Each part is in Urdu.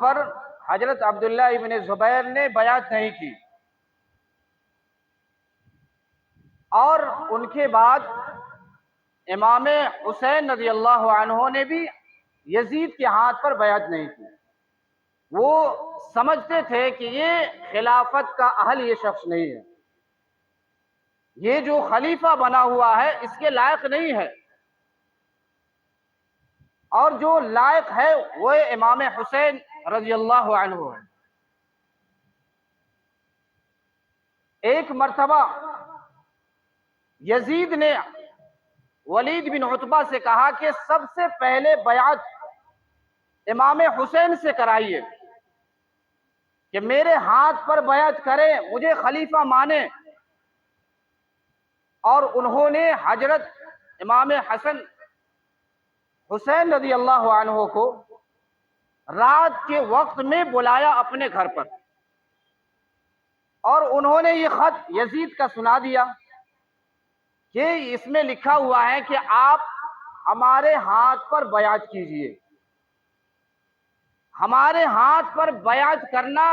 پر حضرت عبداللہ ابن زبیر نے بیعت نہیں کی، اور ان کے بعد امام حسین رضی اللہ عنہ نے بھی یزید کے ہاتھ پر بیعت نہیں کی۔ وہ سمجھتے تھے کہ یہ خلافت کا اہل یہ شخص نہیں ہے، یہ جو خلیفہ بنا ہوا ہے اس کے لائق نہیں ہے، اور جو لائق ہے وہ امام حسین رضی اللہ عنہ ہے۔ ایک مرتبہ یزید نے ولید بن عتبہ سے کہا کہ سب سے پہلے بیعت امام حسین سے کرائیے، کہ میرے ہاتھ پر بیعت کرے، مجھے خلیفہ مانے۔ اور انہوں نے حضرت امام حسین رضی اللہ عنہ کو رات کے وقت میں بلایا اپنے گھر پر، اور انہوں نے یہ خط یزید کا سنا دیا کہ اس میں لکھا ہوا ہے کہ آپ ہمارے ہاتھ پر بیعت کیجئے۔ ہمارے ہاتھ پر بیعت کرنا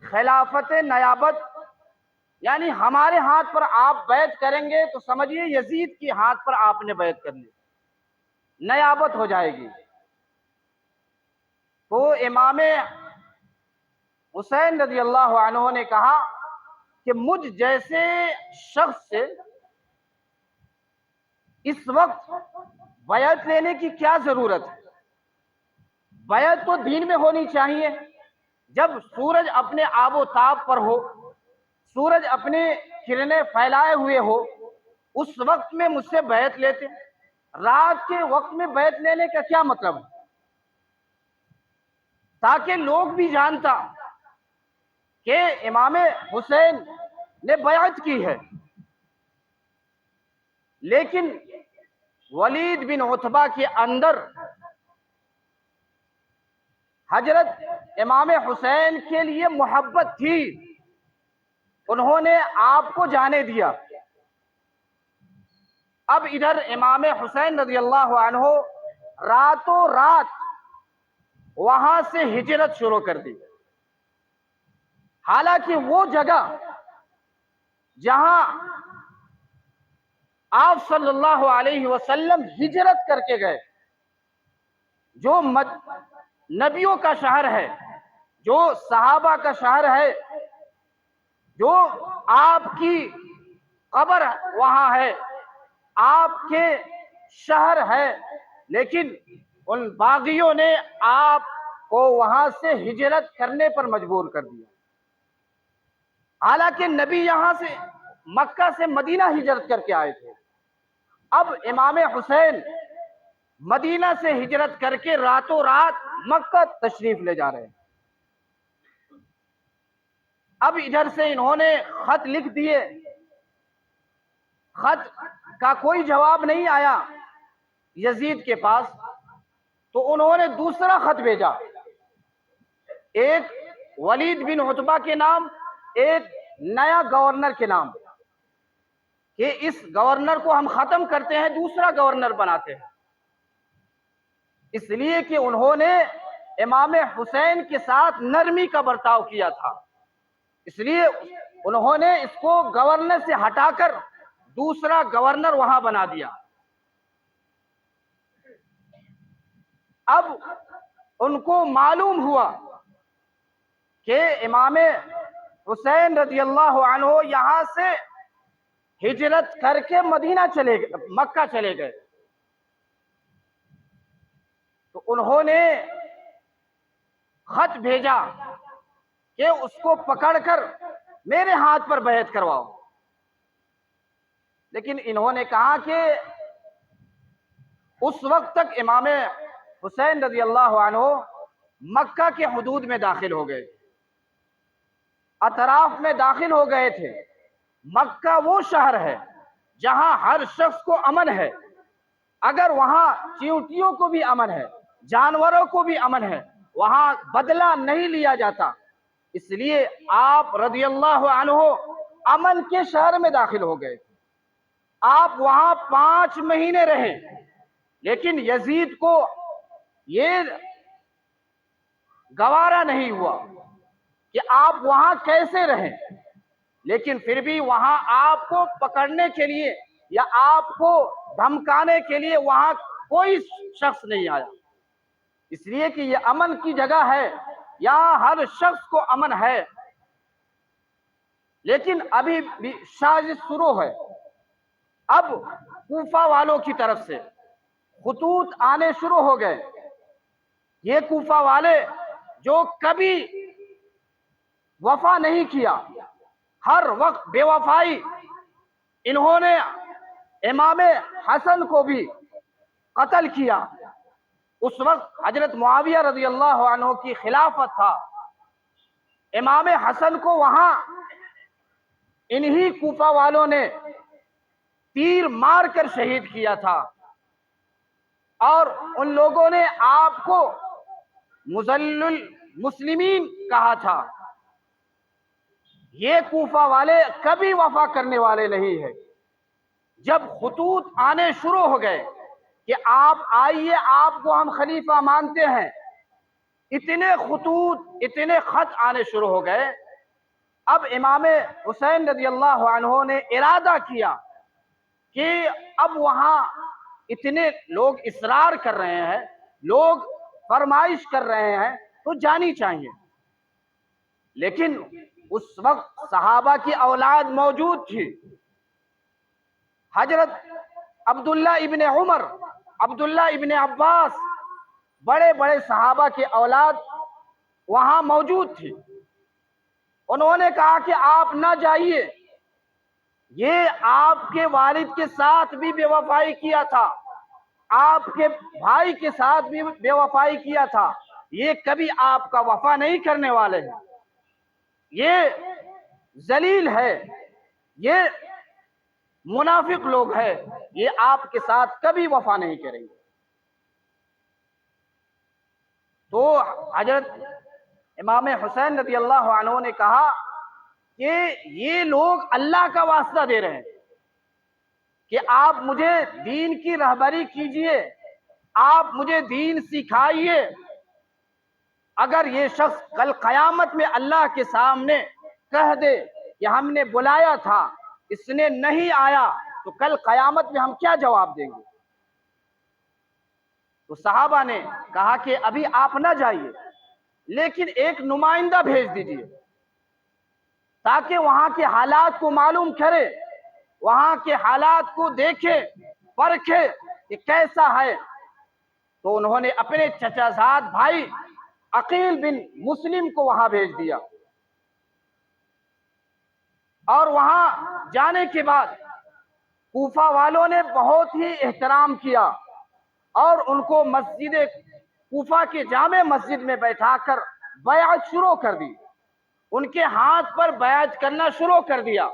خلافت نیابت، یعنی ہمارے ہاتھ پر آپ بیعت کریں گے تو سمجھیے یزید کے ہاتھ پر آپ نے بیعت کرنی، نیابت ہو جائے گی۔ تو امام حسین رضی اللہ عنہ نے کہا کہ مجھ جیسے شخص سے اس وقت بیعت لینے کی کیا ضرورت ہے؟ بیعت تو دین میں ہونی چاہیے جب سورج اپنے آب و تاب پر ہو، سورج اپنے کرنیں پھیلائے ہوئے ہو، اس وقت میں مجھ سے بیعت لیتے۔ رات کے وقت میں بیعت لینے کا کیا مطلب ہے؟ تاکہ لوگ بھی جانتا کہ امام حسین نے بیعت کی ہے۔ لیکن ولید بن عتبہ کے اندر حضرت امام حسین کے لیے محبت تھی، انہوں نے آپ کو جانے دیا۔ اب ادھر امام حسین رضی اللہ عنہ راتوں رات وہاں سے ہجرت شروع کر دی، حالانکہ وہ جگہ جہاں آپ صلی اللہ علیہ وسلم ہجرت کر کے گئے، جو نبیوں کا شہر ہے، جو صحابہ کا شہر ہے، جو آپ کی قبر وہاں ہے، آپ کے شہر ہے، لیکن ان باغیوں نے آپ کو وہاں سے ہجرت کرنے پر مجبور کر دیا۔ حالانکہ نبی یہاں سے مکہ سے مدینہ ہجرت کر کے آئے تھے، اب امام حسین مدینہ سے ہجرت کر کے راتوں رات مکہ تشریف لے جا رہے ہیں۔ اب ادھر سے انہوں نے خط لکھ دیے، خط کا کوئی جواب نہیں آیا یزید کے پاس، تو انہوں نے دوسرا خط بھیجا، ایک ولید بن عتبہ کے نام، ایک نیا گورنر کے نام، کہ اس گورنر کو ہم ختم کرتے ہیں، دوسرا گورنر بناتے ہیں۔ اس لیے کہ انہوں نے امام حسین کے ساتھ نرمی کا برتاؤ کیا تھا، اس لیے انہوں نے اس کو گورنر سے ہٹا کر دوسرا گورنر وہاں بنا دیا۔ اب ان کو معلوم ہوا کہ امام حسین رضی اللہ عنہ یہاں سے ہجرت کر کے مدینہ چلے گئے، مکہ چلے گئے، تو انہوں نے خط بھیجا کہ اس کو پکڑ کر میرے ہاتھ پر بیعت کرواؤ۔ لیکن انہوں نے کہا کہ اس وقت تک امام حسین رضی اللہ عنہ مکہ کے حدود میں داخل ہو گئے، اطراف میں داخل ہو گئے تھے۔ مکہ وہ شہر ہے جہاں ہر شخص کو امن ہے، اگر وہاں چیونٹیوں کو بھی امن ہے، جانوروں کو بھی امن ہے، وہاں بدلہ نہیں لیا جاتا، اس لیے آپ رضی اللہ عنہ امن کے شہر میں داخل ہو گئے۔ آپ وہاں 5 مہینے رہے، لیکن یزید کو یہ گوارا نہیں ہوا کہ آپ وہاں کیسے رہیں، لیکن پھر بھی وہاں آپ کو پکڑنے کے لیے یا آپ کو دھمکانے کے لیے وہاں کوئی شخص نہیں آیا، اس لیے کہ یہ امن کی جگہ ہے، یہاں ہر شخص کو امن ہے۔ لیکن ابھی بھی سازش شروع ہے۔ اب کوفہ والوں کی طرف سے خطوط آنے شروع ہو گئے۔ یہ کوفہ والے جو کبھی وفا نہیں کیا، ہر وقت بے وفائی، انہوں نے امام حسن کو بھی قتل کیا۔ اس وقت حضرت معاویہ رضی اللہ عنہ کی خلافت تھا، امام حسن کو وہاں انہی کوفہ والوں نے تیر مار کر شہید کیا تھا، اور ان لوگوں نے آپ کو مذل المسلمین کہا تھا۔ یہ کوفہ والے کبھی وفا کرنے والے نہیں ہیں۔ جب خطوط آنے شروع ہو گئے کہ آپ آئیے، آپ کو ہم خلیفہ مانتے ہیں، اتنے خطوط، اتنے خط آنے شروع ہو گئے، اب امام حسین رضی اللہ عنہ نے ارادہ کیا کہ اب وہاں اتنے لوگ اصرار کر رہے ہیں، لوگ فرمائش کر رہے ہیں، تو جانی چاہیے۔ لیکن اس وقت صحابہ کی اولاد موجود تھی، حضرت عبداللہ ابن عمر، عبداللہ ابن عباس، بڑے بڑے صحابہ کی اولاد وہاں موجود تھی۔ انہوں نے کہا کہ آپ نہ جائیے، یہ آپ کے والد کے ساتھ بھی بے وفائی کیا تھا، آپ کے بھائی کے ساتھ بھی بے وفائی کیا تھا، یہ کبھی آپ کا وفا نہیں کرنے والے ہیں، یہ ذلیل ہے، یہ منافق لوگ ہیں، یہ آپ کے ساتھ کبھی وفا نہیں کریں گے۔ تو حضرت امام حسین رضی اللہ عنہ نے کہا کہ یہ لوگ اللہ کا واسطہ دے رہے ہیں کہ آپ مجھے دین کی رہبری کیجئے، آپ مجھے دین سکھائیے۔ اگر یہ شخص کل قیامت میں اللہ کے سامنے کہہ دے کہ ہم نے بلایا تھا، اس نے نہیں آیا، تو کل قیامت میں ہم کیا جواب دیں گے؟ تو صحابہ نے کہا کہ ابھی آپ نہ جائیے، لیکن ایک نمائندہ بھیج دیجئے تاکہ وہاں کے حالات کو معلوم کرے، وہاں کے حالات کو دیکھے، پرکھے کہ کیسا ہے۔ تو انہوں نے اپنے چچا زاد بھائی عقیل بن مسلم کو وہاں بھیج دیا، اور وہاں جانے کے بعد کوفہ والوں نے بہت ہی احترام کیا، اور ان کو مسجد کوفہ کے جامع مسجد میں بیٹھا کر بیعت شروع کر دی، ان کے ہاتھ پر بیعت کرنا شروع کر دیا۔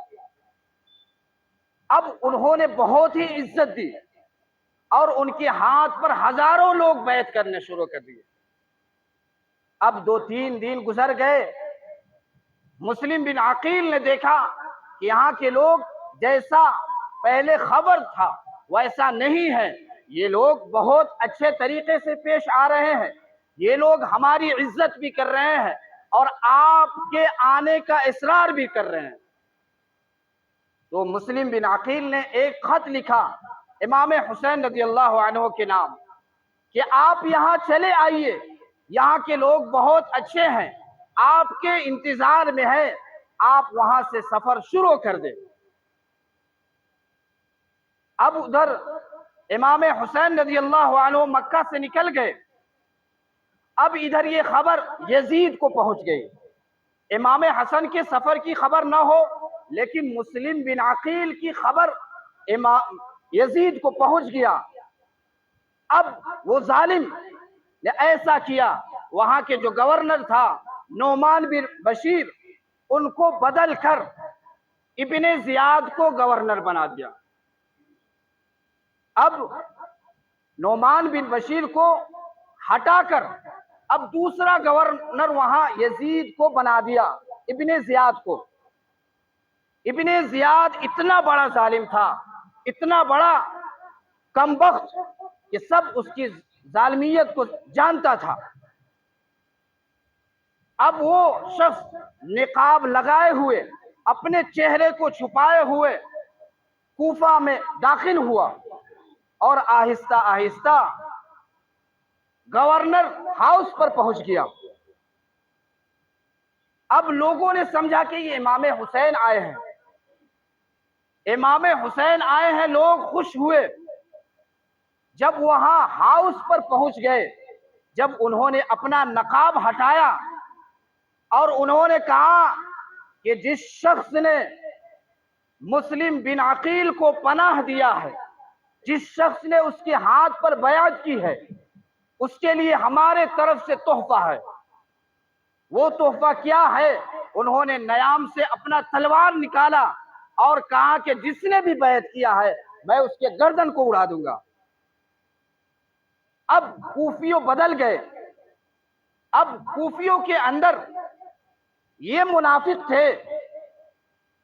اب انہوں نے بہت ہی عزت دی، اور ان کے ہاتھ پر ہزاروں لوگ بیعت کرنے شروع کر دیے۔ اب 2-3 دن گزر گئے، مسلم بن عقیل نے دیکھا کہ یہاں کے لوگ جیسا پہلے خبر تھا ویسا نہیں ہے، یہ لوگ بہت اچھے طریقے سے پیش آ رہے ہیں، یہ لوگ ہماری عزت بھی کر رہے ہیں اور آپ کے آنے کا اصرار بھی کر رہے ہیں۔ تو مسلم بن عقیل نے ایک خط لکھا امام حسین رضی اللہ عنہ کے نام کہ آپ یہاں چلے آئیے، یہاں کے لوگ بہت اچھے ہیں، آپ کے انتظار میں ہے، آپ وہاں سے سفر شروع کر دیں۔ اب ادھر امام حسین رضی اللہ عنہ مکہ سے نکل گئے، اب ادھر یہ خبر یزید کو پہنچ گئی۔ امام حسن کے سفر کی خبر نہ ہو، لیکن مسلم بن عقیل کی خبر یزید کو پہنچ گیا۔ اب وہ ظالم نے ایسا کیا، وہاں کے جو گورنر تھا نعمان بن بشیر، ان کو بدل کر ابن زیاد کو گورنر بنا دیا۔ اب نعمان بن بشیر کو ہٹا کر اب دوسرا گورنر وہاں یزید کو بنا دیا، ابن زیاد کو۔ ابن زیاد اتنا بڑا ظالم تھا، اتنا بڑا کمبخت کہ سب اس کی ظالمیت کو جانتا تھا۔ اب وہ شخص نقاب لگائے ہوئے اپنے چہرے کو چھپائے ہوئے کوفہ میں داخل ہوا اور آہستہ آہستہ گورنر ہاؤس پر پہنچ گیا۔ اب لوگوں نے سمجھا کہ یہ امام حسین آئے ہیں، امام حسین آئے ہیں، لوگ خوش ہوئے۔ جب وہاں ہاؤس پر پہنچ گئے، جب انہوں نے اپنا نقاب ہٹایا اور انہوں نے کہا کہ جس شخص نے مسلم بن عقیل کو پناہ دیا ہے، جس شخص نے اس کے ہاتھ پر بیعت کی ہے، اس کے لیے ہمارے طرف سے تحفہ ہے۔ وہ تحفہ کیا ہے؟ انہوں نے نیام سے اپنا تلوار نکالا اور کہا کہ جس نے بھی بیعت کیا ہے میں اس کے گردن کو اڑا دوں گا۔ اب کوفیوں بدل گئے، اب کوفیوں کے اندر یہ منافق تھے،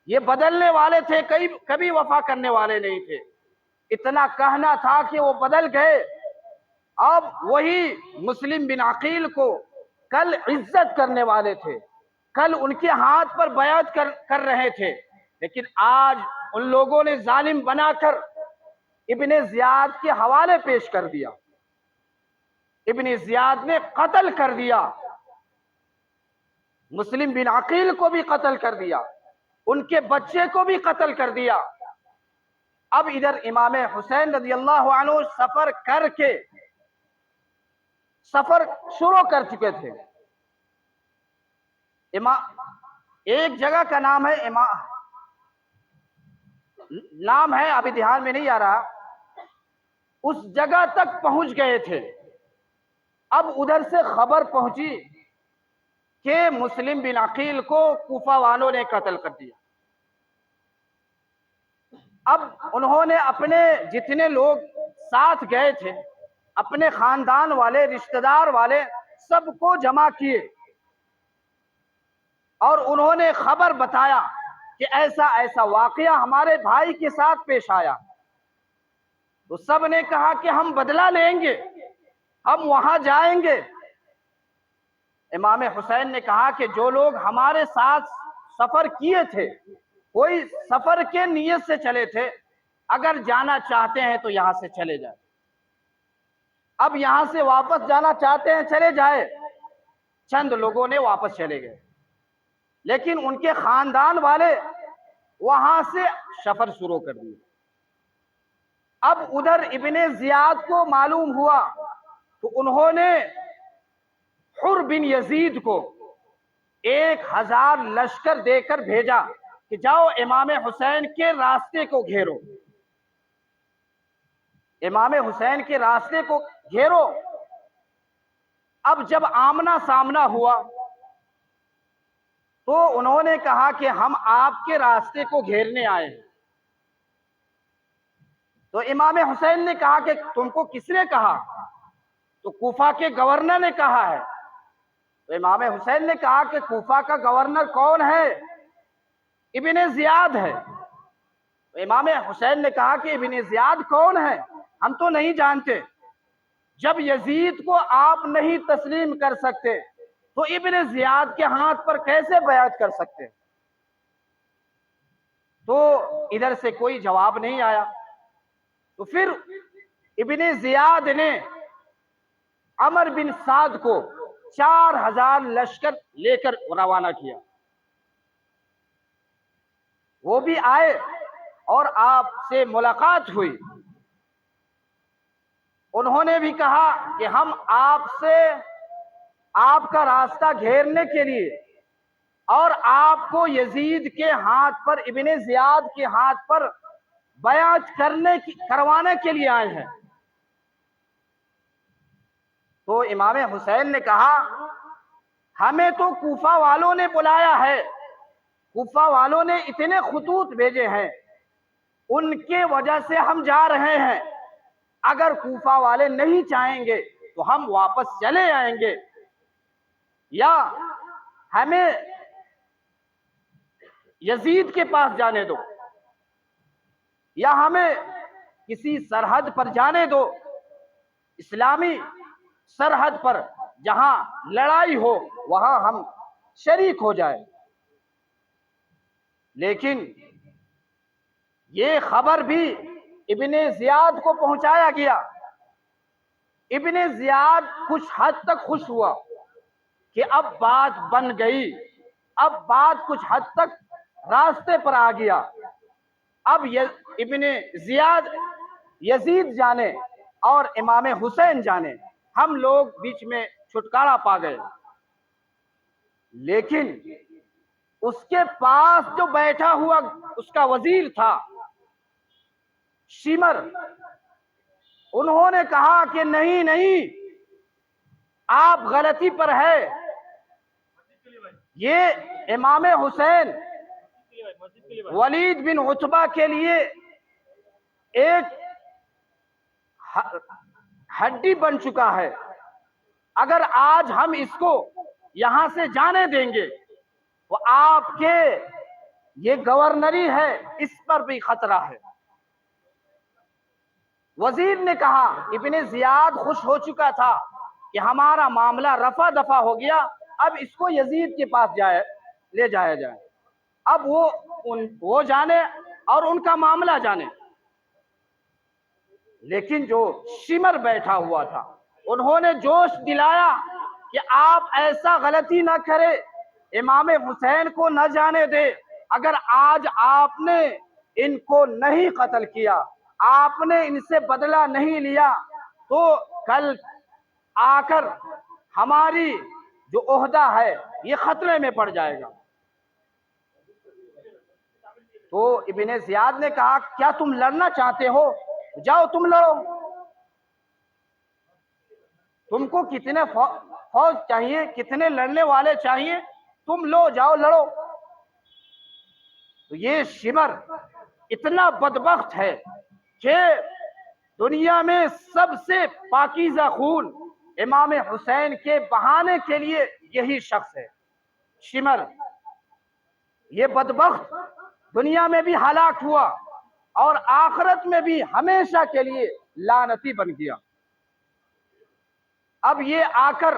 یہ بدلنے والے تھے، کبھی وفا کرنے والے نہیں تھے۔ اتنا کہنا تھا کہ وہ بدل گئے۔ اب وہی مسلم بن عقیل کو کل عزت کرنے والے تھے، کل ان کے ہاتھ پر بیعت کر رہے تھے، لیکن آج ان لوگوں نے ظالم بنا کر ابن زیاد کے حوالے پیش کر دیا۔ ابن زیاد نے قتل کر دیا، مسلم بن عقیل کو بھی قتل کر دیا، ان کے بچے کو بھی قتل کر دیا۔ اب ادھر امام حسین رضی اللہ عنہ سفر شروع کر چکے تھے۔ ایک جگہ کا نام ہے ابھی دھیان میں نہیں آ رہا، اس جگہ تک پہنچ گئے تھے۔ اب ادھر سے خبر پہنچی کہ مسلم بن عقیل کو کوفہ والوں نے قتل کر دیا۔ اب انہوں نے اپنے جتنے لوگ ساتھ گئے تھے، اپنے خاندان والے، رشتہ دار والے، سب کو جمع کیے اور انہوں نے خبر بتایا کہ ایسا ایسا واقعہ ہمارے بھائی کے ساتھ پیش آیا۔ تو سب نے کہا کہ ہم بدلہ لیں گے، ہم وہاں جائیں گے۔ امام حسین نے کہا کہ جو لوگ ہمارے ساتھ سفر کیے تھے، کوئی سفر کے نیت سے چلے تھے، اگر جانا چاہتے ہیں تو یہاں سے چلے جائیں۔ اب یہاں سے واپس جانا چاہتے ہیں چلے جائے۔ چند لوگوں نے واپس چلے گئے، لیکن ان کے خاندان والے وہاں سے سفر شروع کر دیے۔ اب ادھر ابن زیاد کو معلوم ہوا تو انہوں نے حر بن یزید کو 1000 لشکر دے کر بھیجا کہ جاؤ امام حسین کے راستے کو گھیرو، امام حسین کے راستے کو گھیرو۔ اب جب آمنا سامنا ہوا تو انہوں نے کہا کہ ہم آپ کے راستے کو گھیرنے آئے ہیں۔ تو امام حسین نے کہا کہ تم کو کس نے کہا؟ تو کوفہ کے گورنر نے کہا ہے۔ تو امام حسین نے کہا کہ کوفہ کا گورنر کون ہے؟ ابن زیاد ہے۔ تو امام حسین نے کہا کہ ابن زیاد کون ہے؟ ہم تو نہیں جانتے۔ جب یزید کو آپ نہیں تسلیم کر سکتے تو ابن زیاد کے ہاتھ پر کیسے بیعت کر سکتے؟ تو ادھر سے کوئی جواب نہیں آیا۔ تو پھر ابن زیاد نے عمر بن سعد کو 4000 لشکر لے کر روانہ کیا۔ وہ بھی آئے اور آپ سے ملاقات ہوئی۔ انہوں نے بھی کہا کہ ہم آپ کا راستہ گھیرنے کے لیے اور آپ کو یزید کے ہاتھ پر، ابن زیاد کے ہاتھ پر بیعت کروانے کے لیے آئے ہیں۔ تو امام حسین نے کہا ہمیں تو کوفہ والوں نے بلایا ہے، کوفہ والوں نے اتنے خطوط بھیجے ہیں، ان کے وجہ سے ہم جا رہے ہیں۔ اگر کوفہ والے نہیں چاہیں گے تو ہم واپس چلے آئیں گے، یا ہمیں یزید کے پاس جانے دو، یا ہمیں کسی سرحد پر جانے دو، اسلامی سرحد پر جہاں لڑائی ہو وہاں ہم شریک ہو جائے. لیکن یہ خبر بھی ابن زیاد کو پہنچایا گیا. ابن زیاد کچھ حد تک خوش ہوا کہ اب بات بن گئی، اب بات کچھ حد تک راستے پر آ گیا. اب ابن زیاد یزید جانے اور امام حسین جانے، ہم لوگ بیچ میں چھٹکارا پا گئے. لیکن اس کے پاس جو بیٹھا ہوا اس کا وزیر تھا شمر، انہوں نے کہا کہ نہیں نہیں، آپ غلطی پر ہے. یہ امام حسین ولید بن عتبہ کے لیے ایک ہڈی بن چکا ہے. اگر آج ہم اس کو یہاں سے جانے دیں گے وہ آپ کے یہ گورنری ہے، اس پر بھی خطرہ ہے. وزیر نے کہا، ابن زیاد خوش ہو چکا تھا کہ ہمارا معاملہ رفع دفع ہو گیا، اب اس کو یزید کے پاس لے جایا جائے، اب وہ جانے اور ان کا معاملہ جانے. لیکن جو شمر بیٹھا ہوا تھا انہوں نے جوش دلایا کہ آپ ایسا غلطی نہ کرے، امام حسین کو نہ جانے دے. اگر آج آپ نے ان کو نہیں قتل کیا، آپ نے ان سے بدلہ نہیں لیا، تو کل آ کر ہماری جو عہدہ ہے یہ خطرے میں پڑ جائے گا. تو ابن زیاد نے کہا، کیا تم لڑنا چاہتے ہو؟ جاؤ تم لڑو. تم کو کتنے فوج چاہیے، کتنے لڑنے والے چاہیے، تم لو، جاؤ لڑو. تو یہ شمر اتنا بدبخت ہے کہ دنیا میں سب سے پاکیزہ خون امام حسین کے بہانے کے لیے یہی شخص ہے، شمر. یہ بدبخت دنیا میں بھی ہلاک ہوا اور آخرت میں بھی ہمیشہ کے لیے لعنتی بن گیا. اب یہ آ کر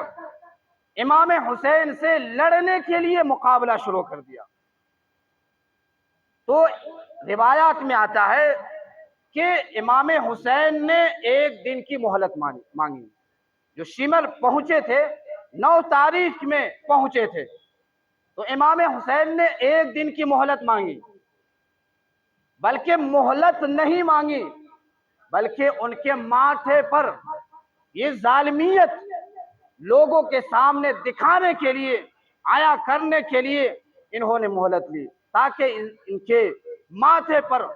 امام حسین سے لڑنے کے لیے مقابلہ شروع کر دیا. تو روایات میں آتا ہے کہ امام حسین نے ایک دن کی مہلت مانگی. جو شمر پہنچے تھے 9 تاریخ میں پہنچے تھے، تو امام حسین نے ایک دن کی مہلت مانگی. بلکہ مہلت نہیں مانگی، بلکہ ان کے ماتھے پر یہ ظالمیت لوگوں کے سامنے دکھانے کے لیے، آیا کرنے کے لیے انہوں نے مہلت لی، تاکہ ان کے ماتھے پر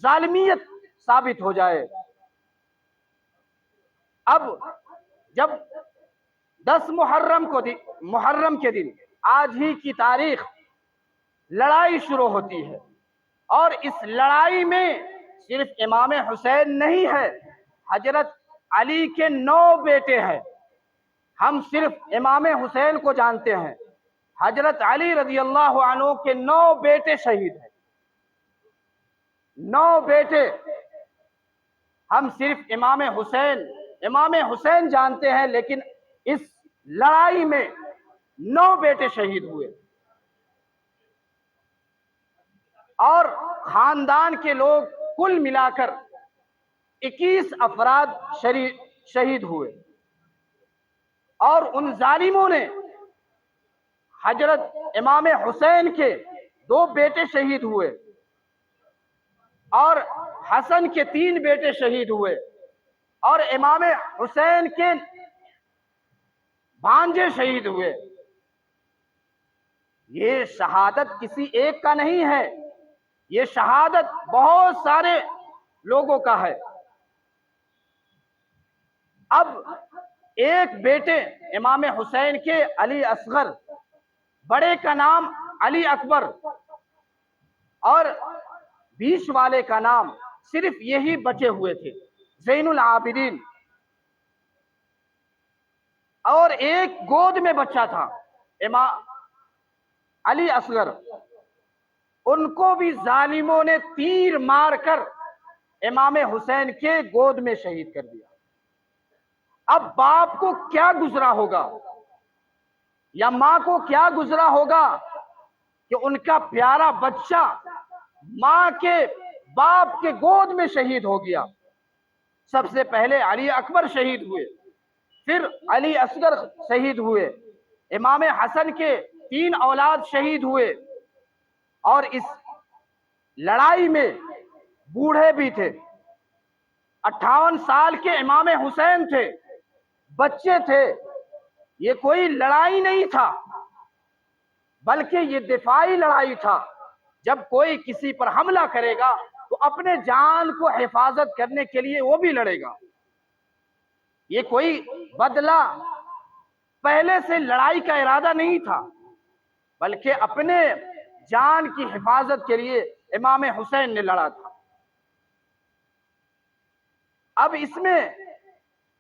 ظالمیت ثابت ہو جائے. اب جب 10 محرم کے دن، آج ہی کی تاریخ، لڑائی شروع ہوتی ہے، اور اس لڑائی میں صرف امام حسین نہیں ہے، حضرت علی کے 9 بیٹے ہیں. ہم صرف امام حسین کو جانتے ہیں، حضرت علی رضی اللہ عنہ کے 9 بیٹے شہید ہیں. 9 بیٹے. ہم صرف امام حسین جانتے ہیں، لیکن اس لڑائی میں 9 بیٹے شہید ہوئے. اور خاندان کے لوگ کل ملا کر 21 افراد شہید ہوئے. اور ان ظالموں نے حضرت امام حسین کے 2 بیٹے شہید ہوئے، اور حسن کے 3 بیٹے شہید ہوئے، اور امام حسین کے بھانجے شہید ہوئے. یہ شہادت کسی ایک کا نہیں ہے، یہ شہادت بہت سارے لوگوں کا ہے. اب ایک بیٹے امام حسین کے علی اصغر، بڑے کا نام علی اکبر، اور بیچ والے کا نام صرف یہی بچے ہوئے تھے، زین العابدین. اور ایک گود میں بچہ تھا امام علی اصغر، ان کو بھی ظالموں نے تیر مار کر امام حسین کے گود میں شہید کر دیا. اب باپ کو کیا گزرا ہوگا؟ یا ماں کو کیا گزرا ہوگا کہ ان کا پیارا بچہ ماں کے باپ کے گود میں شہید ہو گیا۔ سب سے پہلے علی اکبر شہید ہوئے، پھر علی اصغر شہید ہوئے، امام حسن کے 3 اولاد شہید ہوئے، اور اس لڑائی میں بوڑھے بھی تھے۔ 58 سال کے امام حسین تھے، بچے تھے۔ یہ کوئی لڑائی نہیں تھا، بلکہ یہ دفاعی لڑائی تھا۔ جب کوئی کسی پر حملہ کرے گا تو اپنے جان کو حفاظت کرنے کے لیے وہ بھی لڑے گا۔ یہ کوئی بدلہ پہلے سے لڑائی کا ارادہ نہیں تھا، بلکہ اپنے جان کی حفاظت کے لیے امام حسین نے لڑا تھا۔ اب اس میں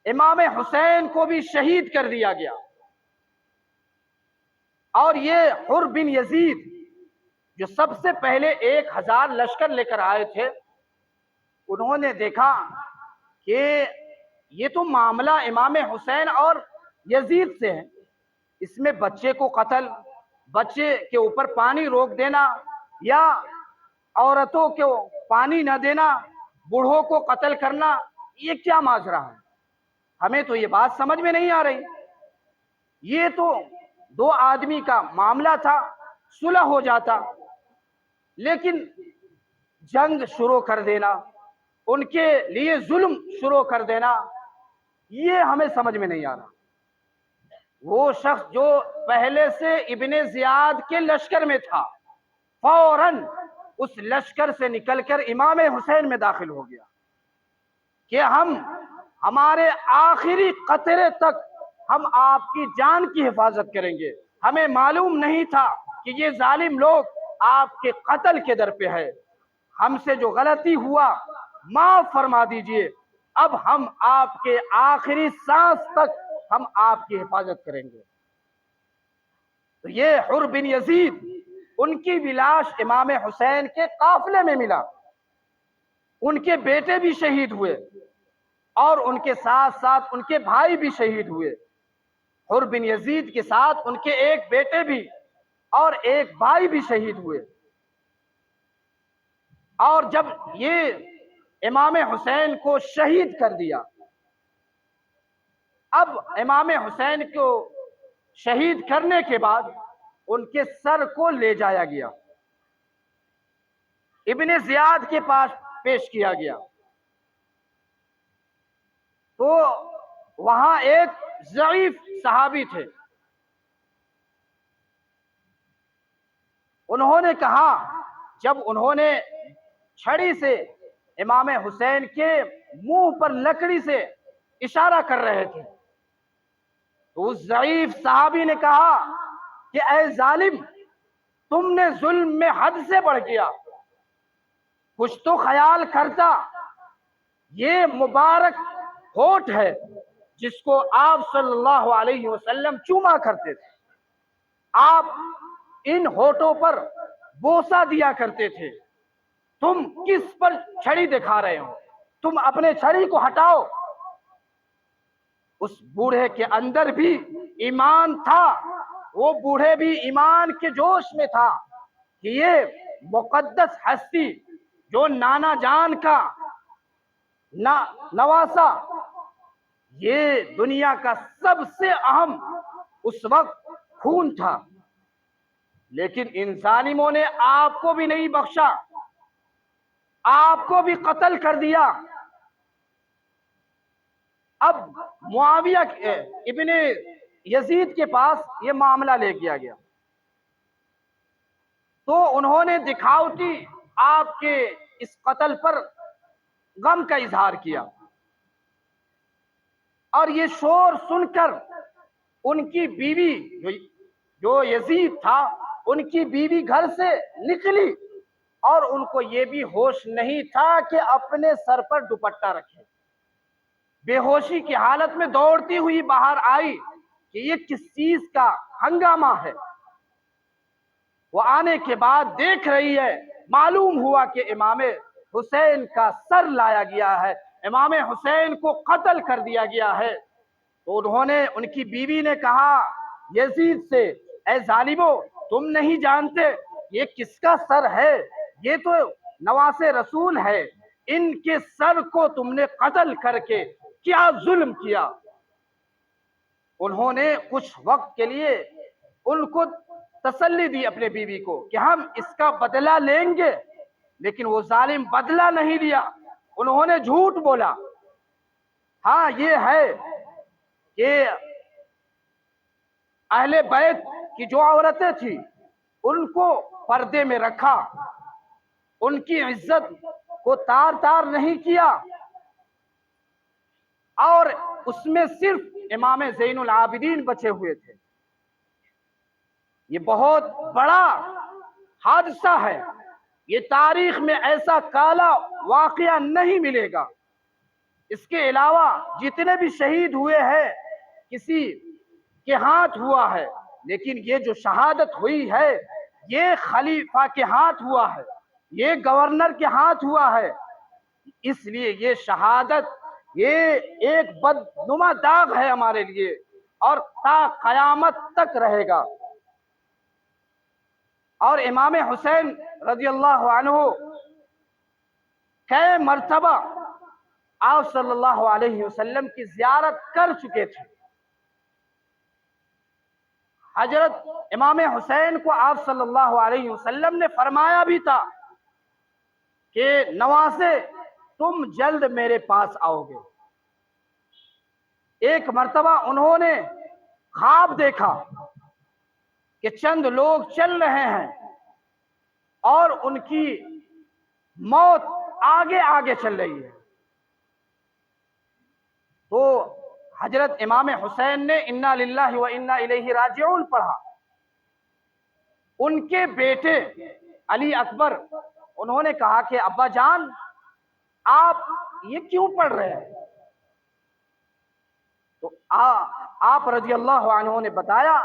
امام حسین کو بھی شہید کر دیا گیا، اور یہ حر بن یزید جو سب سے پہلے 1000 لشکر لے کر آئے تھے، انہوں نے دیکھا کہ یہ تو معاملہ امام حسین اور یزید سے ہے، اس میں بچے کو قتل، بچے کے اوپر پانی روک دینا، یا عورتوں کو پانی نہ دینا، بوڑھوں کو قتل کرنا، یہ کیا ماجرا ہے؟ ہمیں تو یہ بات سمجھ میں نہیں آ رہی۔ یہ تو 2 آدمی کا معاملہ تھا، صلح ہو جاتا، لیکن جنگ شروع کر دینا، ان کے لیے ظلم شروع کر دینا، یہ ہمیں سمجھ میں نہیں آ رہا۔ وہ شخص جو پہلے سے ابن زیاد کے لشکر میں تھا، فوراً اس لشکر سے نکل کر امام حسین میں داخل ہو گیا کہ ہمارے آخری قطرے تک ہم آپ کی جان کی حفاظت کریں گے۔ ہمیں معلوم نہیں تھا کہ یہ ظالم لوگ آپ کے قتل کے در پہ ہے، ہم سے جو غلطی ہوا معاف فرما دیجئے، اب ہم آپ کے آخری سانس تک ہم آپ کی حفاظت کریں گے۔ تو یہ حر بن یزید، ان کی بھی لاش امام حسین کے قافلے میں ملا، ان کے بیٹے بھی شہید ہوئے، اور ان کے ساتھ ساتھ ان کے بھائی بھی شہید ہوئے۔ حر بن یزید کے ساتھ ان کے ایک بیٹے بھی اور ایک بھائی بھی شہید ہوئے۔ اور جب یہ امام حسین کو شہید کر دیا، اب امام حسین کو شہید کرنے کے بعد ان کے سر کو لے جایا گیا، ابن زیاد کے پاس پیش کیا گیا، تو وہاں ایک ضعیف صحابی تھے، انہوں نے کہا، جب انہوں نے چھڑی سے امام حسین کے منہ پر لکڑی سے اشارہ کر رہے تھے، تو اس ضعیف صحابی نے کہا کہ اے ظالم، تم نے ظلم میں حد سے بڑھ گیا، کچھ تو خیال کرتا، یہ مبارک ہونٹ ہے جس کو آپ صلی اللہ علیہ وسلم چوما کرتے تھے، آپ ان ہونٹوں پر بوسہ دیا کرتے تھے، تم کس پر چھڑی دکھا رہے ہو؟ تم اپنے چھڑی کو ہٹاؤ۔ اس بوڑھے کے اندر بھی ایمان تھا، وہ بوڑھے بھی ایمان کے جوش میں تھا کہ یہ مقدس ہستی جو نانا جان کا نواسا، یہ دنیا کا سب سے اہم اس وقت خون تھا، لیکن ان ظالموں نے آپ کو بھی نہیں بخشا، آپ کو بھی قتل کر دیا۔ اب معاویہ ابن یزید کے پاس یہ معاملہ لے کیا گیا، تو انہوں نے دکھاوٹی آپ کے اس قتل پر غم کا اظہار کیا، اور یہ شور سن کر ان کی بیوی جو یزید تھا، ان کی بیوی گھر سے نکلی، اور ان کو یہ بھی ہوش نہیں تھا کہ اپنے سر پر دوپٹہ رکھے، بے ہوشی کی حالت میں دوڑتی ہوئی باہر آئی کہ یہ کس چیز کا ہنگامہ ہے۔ وہ آنے کے بعد دیکھ رہی ہے، معلوم ہوا کہ امام حسین کا سر لایا گیا ہے، امام حسین کو قتل کر دیا گیا ہے۔ تو انہوں نے، ان کی بیوی نے کہا یزید سے، اے ظالمو تم نہیں جانتے یہ کس کا سر ہے؟ یہ تو نواسے رسول ہے، ان کے سر کو تم نے قتل کر کے کیا ظلم کیا۔ انہوں نے کچھ وقت کے لیے ان کو تسلی دی اپنے بیوی کو کہ ہم اس کا بدلہ لیں گے، لیکن وہ ظالم بدلہ نہیں لیا، انہوں نے جھوٹ بولا۔ ہاں یہ ہے کہ اہل بیت کی جو عورتیں تھیں ان کو پردے میں رکھا، ان کی عزت کو تار تار نہیں کیا، اور اس میں صرف امام زین العابدین بچے ہوئے تھے۔ یہ بہت بڑا حادثہ ہے، یہ تاریخ میں ایسا کالا واقعہ نہیں ملے گا۔ اس کے علاوہ جتنے بھی شہید ہوئے ہیں کسی کے ہاتھ ہوا ہے، لیکن یہ جو شہادت ہوئی ہے یہ خلیفہ کے ہاتھ ہوا ہے، یہ گورنر کے ہاتھ ہوا ہے، اس لیے یہ شہادت یہ ایک بدنما داغ ہے ہمارے لیے اور تا قیامت تک رہے گا۔ اور امام حسین رضی اللہ عنہ کئی مرتبہ آپ صلی اللہ علیہ وسلم کی زیارت کر چکے تھے۔ حضرت امام حسین کو آپ صلی اللہ علیہ وسلم نے فرمایا بھی تھا کہ نواسے تم جلد میرے پاس آؤ گے۔ ایک مرتبہ انہوں نے خواب دیکھا کہ چند لوگ چل رہے ہیں اور ان کی موت آگے آگے چل رہی ہے، تو حضرت امام حسین نے انا للہ و انا الیہ راجعون پڑھا۔ ان کے بیٹے علی اکبر انہوں نے کہا کہ ابا جان آپ یہ کیوں پڑھ رہے ہیں؟ تو آپ رضی اللہ عنہ نے بتایا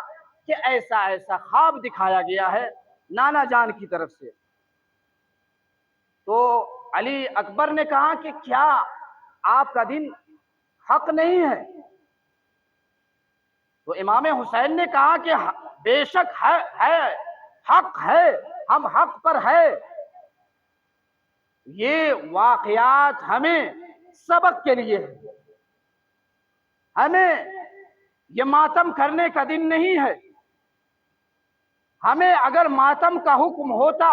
کہ ایسا ایسا خواب دکھایا گیا ہے نانا جان کی طرف سے۔ تو علی اکبر نے کہا کہ کیا آپ کا دین حق نہیں ہے؟ تو امام حسین نے کہا کہ بے شک ہے، حق ہے، ہم حق پر ہے۔ یہ واقعات ہمیں سبق کے لیے ہے، ہمیں یہ ماتم کرنے کا دن نہیں ہے۔ ہمیں اگر ماتم کا حکم ہوتا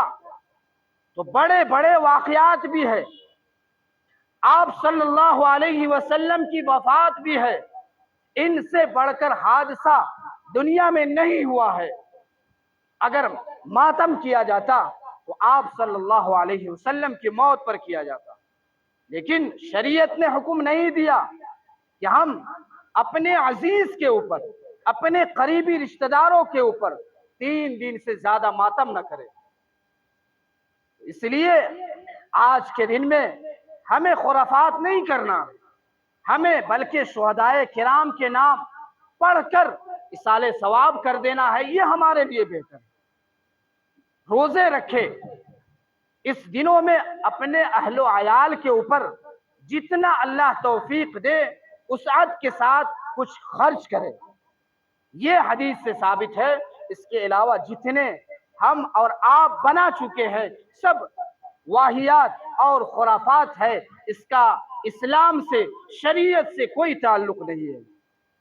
تو بڑے بڑے واقعات بھی ہے، آپ صلی اللہ علیہ وسلم کی وفات بھی ہے، ان سے بڑھ کر حادثہ دنیا میں نہیں ہوا ہے۔ اگر ماتم کیا جاتا تو آپ صلی اللہ علیہ وسلم کی موت پر کیا جاتا، لیکن شریعت نے حکم نہیں دیا کہ ہم اپنے عزیز کے اوپر، اپنے قریبی رشتہ داروں کے اوپر 3 دن سے زیادہ ماتم نہ کریں۔ اس لیے آج کے دن میں ہمیں خرافات نہیں کرنا، ہمیں بلکہ شہدائے کرام کے نام پڑھ کر ایصال ثواب کر دینا ہے، یہ ہمارے لیے بہتر ہے۔ روزے رکھے، اس دنوں میں اپنے اہل و عیال کے اوپر جتنا اللہ توفیق دے وسعت کے ساتھ کچھ خرچ کرے، یہ حدیث سے ثابت ہے۔ اس کے علاوہ جتنے ہم اور آپ بنا چکے ہیں سب واہیات اور خرافات ہے، اس کا اسلام سے، شریعت سے کوئی تعلق نہیں ہے۔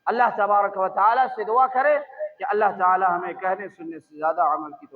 اللہ تبارک و تعالی سے دعا کرے کہ اللہ تعالی ہمیں کہنے سننے سے زیادہ عمل کی